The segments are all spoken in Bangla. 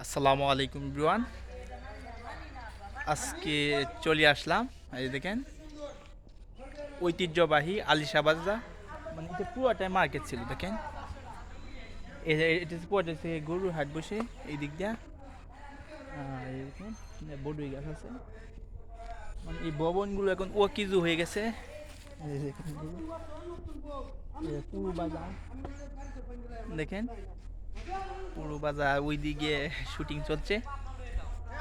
আসসালামু আলাইকুম এভরিওয়ান। আজকে চলে আসলাম, এই দেখেন ঐতিহ্যবাহী আলিশা বাজার। মানে এটা পুরোটাই মার্কেট ছিল, দেখেন এটা পুরোটা হচ্ছে গরুর হাট বসে এই দিক দিয়া। এই দেখেন বড়ই গাছ আছে, মানে এই ভবনগুলো এখন ওয়াকিজু হয়ে গেছে। এই দেখেন পুরো বাজার, দেখেন পুরো বাজার ওই দিকে শুটিং চলছে।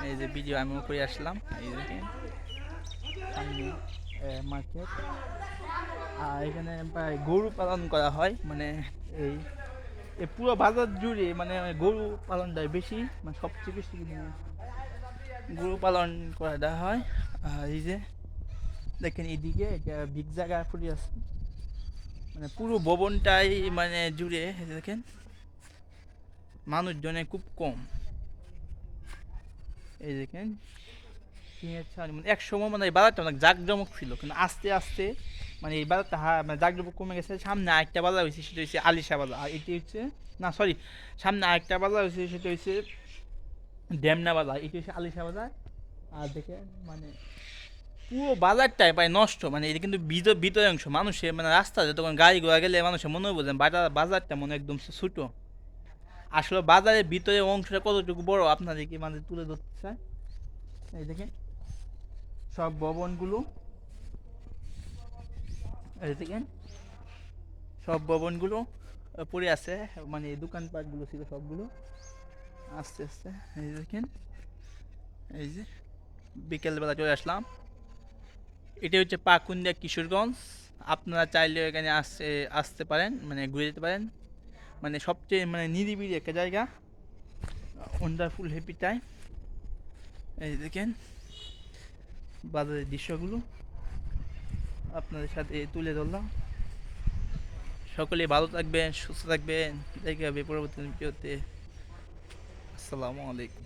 এই যে ভিডিও আমিও করে আসলাম, এই দেখেন সামনে মার্কেট। আর এখানে প্রায় গরু পালন করা হয়, মানে এই এই পুরো বাজার জুড়ে মানে গরু পালনটাই বেশি, মানে সবচেয়ে বেশি মানে গরু পালন করাটা হয়। আর এই যে দেখেন এইদিকে এটা বিগ জায়গা ফুটে আছে, মানে পুরো ভবনটাই মানে জুড়ে এই যে দেখেন মানুষজনে খুব কম। এই দেখেন মানে এক সময় মানে এই বাজারটা অনেক জাঁকজমক ছিল, কিন্তু আস্তে আস্তে মানে এই বাজারটা মানে জাঁকজমক কমে গেছে। সামনে আরেকটা বাজার হয়েছে, সেটা হচ্ছে আলিশা বাজার। আর এটি হচ্ছে, না সরি, সামনে আরেকটা বাজার হয়েছে, সেটা হচ্ছে ডেমনা বাজার। এটি হচ্ছে আলিশা বাজার। আর দেখেন মানে পুরো বাজারটাই প্রায় নষ্ট, মানে এটা কিন্তু ভিতরে অংশ মানুষের মানে রাস্তাতে তখন গাড়ি ঘোড়া গেলে মানুষের মনে বোঝেন বাজারটা মনে একদম ছোটো। আসলে বাজারের ভিতরে অংশটা কতটুকু বড় আপনাদেরকে মানে তুলে ধরতে চায়। এই দেখেন সব ভবনগুলো, এই দেখেন সব ভবনগুলো পড়ে আছে, মানে দোকানপাটগুলো ছিল সবগুলো আস্তে আস্তে। এই দেখেন এই যে বিকেলবেলা চলে আসলাম। এটা হচ্ছে পাকুন্দিয়া কিশোরগঞ্জ। আপনারা চাইলে এখানে আসতে পারেন, মানে ঘুরে যেতে পারেন। মানে সবচেয়ে মানে নিরিবিলি একটা জায়গা, ওয়ান্ডারফুল হ্যাপি টাইম। এই দেখেন বাজারের দৃশ্যগুলো আপনাদের সাথে তুলে ধরলাম। সকলে ভালো থাকবেন, সুস্থ থাকবেন। দেখা হবে পরবর্তী ভিডিওতে। আসসালামু আলাইকুম।